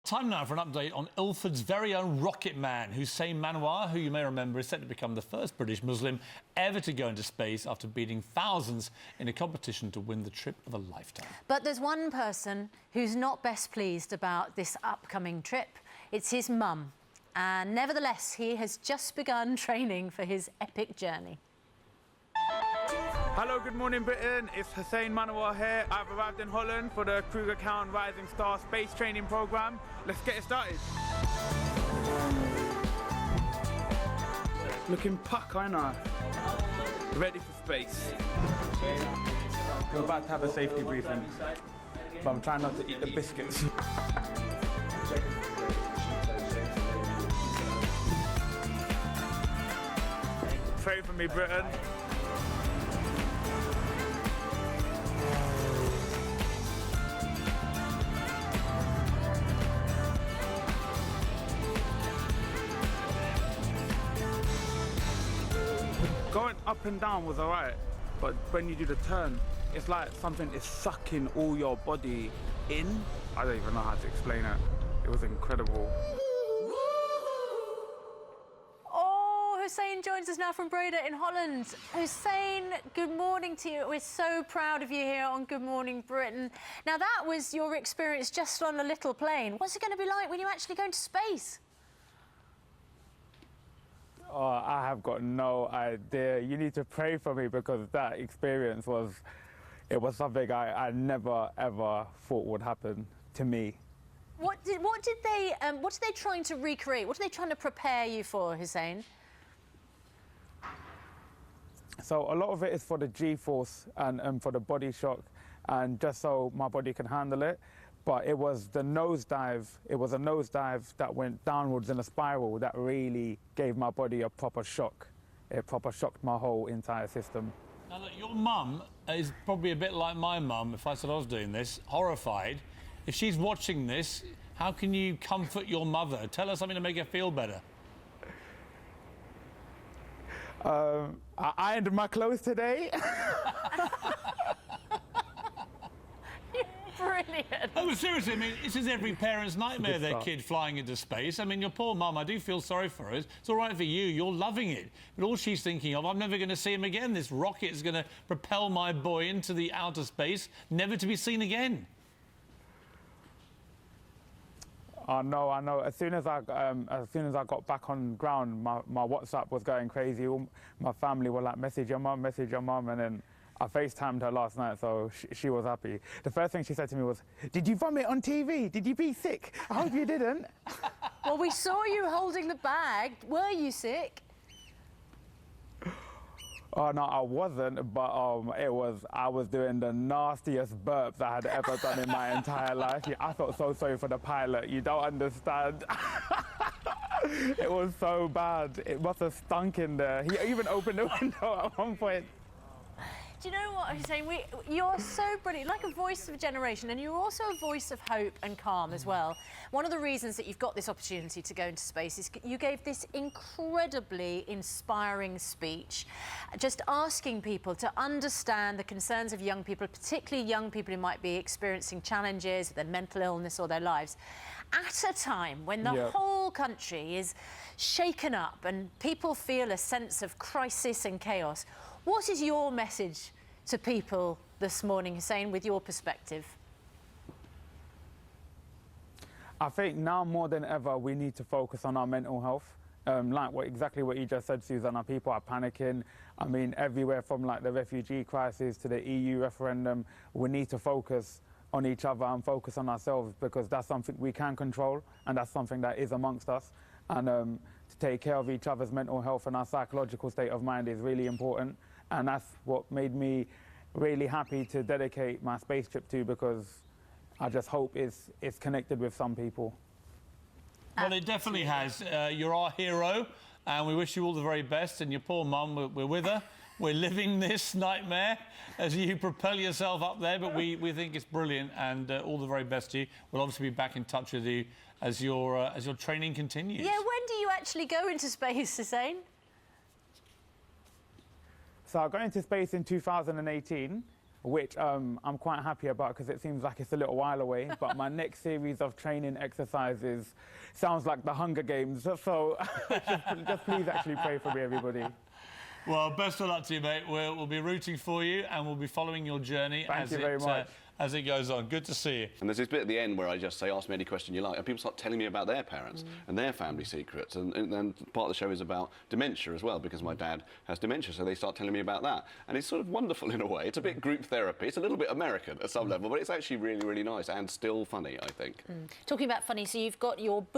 Time now for an update on Ilford's very own rocket man, Hussain Manawer, who you may remember is set to become the first British Muslim ever to go into space after beating thousands in a competition to win the trip of a lifetime. But there's one person who's not best pleased about this upcoming trip. It's his mum. And nevertheless, he has just begun training for his epic journey. Hello, good morning, Britain. It's Hussain Manawer here. I've arrived in Holland for the Kugar Crowne Rising Star space training program. Let's get it started. Looking puck, aren't I? Ready for space. We're about to have a safety briefing, but I'm trying not to eat the biscuits. Pray for me, Britain. Going up and down was alright, but when you do the turn, it's like something is sucking all your body in. I don't even know how to explain it. It was incredible. Oh, Hussain joins us now from Breda in Holland. Hussain, good morning to you. We're so proud of you here on Good Morning Britain. Now, that was your experience just on a little plane. What's it going to be like when you actually go into space? Oh, I have got no idea. You need to pray for me because that experience was something I never, ever thought would happen to me. What are they trying to recreate? What are they trying to prepare you for, Hussain? So a lot of it is for the G-force and for the body shock and just so my body can handle it. But it was the nosedive, it was a nosedive that went downwards in a spiral that really gave my body a proper shock. It proper shocked my whole entire system. Now, look, your mum is probably a bit like my mum, if I said I was doing this, horrified. If she's watching this, how can you comfort your mother? Tell her something to make her feel better. I ironed my clothes today. Brilliant. Oh, seriously, I mean, this is every parent's nightmare, their kid flying into space. I mean, your poor mum, I do feel sorry for her. It's all right for you, you're loving it. But all she's thinking of, I'm never going to see him again. This rocket is going to propel my boy into the outer space, never to be seen again. I know. As soon as I got back on ground, my WhatsApp was going crazy. All my family were like, message your mum, and then I FaceTimed her last night, so she was happy. The first thing she said to me was, "Did you vomit on TV? Did you be sick? I hope you didn't." Well, we saw you holding the bag. Were you sick? Oh no, I wasn't, but I was doing the nastiest burps I had ever done in my entire life. Yeah, I felt so sorry for the pilot. You don't understand. It was so bad. It must have stunk in there. He even opened the window at one point. Do you know what I'm saying? You're so brilliant, like a voice of a generation, and you're also a voice of hope and calm as well. One of the reasons that you've got this opportunity to go into space is you gave this incredibly inspiring speech, just asking people to understand the concerns of young people, particularly young people who might be experiencing challenges with their mental illness or their lives, at a time when the whole country is shaken up and people feel a sense of crisis and chaos. What is your message to people this morning, Hussain, with your perspective? I think now more than ever, we need to focus on our mental health. Exactly what you just said, Susanna, people are panicking. I mean, everywhere from like the refugee crisis to the EU referendum, we need to focus on each other and focus on ourselves because that's something we can control and that's something that is amongst us. And to take care of each other's mental health and our psychological state of mind is really important. And that's what made me really happy to dedicate my space trip to because I just hope it's connected with some people. Well, it definitely has. You're our hero, and we wish you all the very best. And your poor mum, we're with her. We're living this nightmare as you propel yourself up there, but we think it's brilliant, and all the very best to you. We'll obviously be back in touch with you as your training continues. Yeah, when do you actually go into space, Hussain? So I got into space in 2018. which I'm quite happy about because it seems like it's a little while away. But my next series of training exercises sounds like the Hunger Games. So just please actually pray for me, everybody. Well, best of luck to you, mate. We'll be rooting for you and we'll be following your journey Thank you very much. As it goes on. Good to see you. And there's this bit at the end where I just say, ask me any question you like, and people start telling me about their parents and their family secrets. And then part of the show is about dementia as well, because my dad has dementia, so they start telling me about that. And it's sort of wonderful in a way. It's a bit group therapy. It's a little bit American at some level, but it's actually really, really nice and still funny, I think. Talking about funny, so you've got your book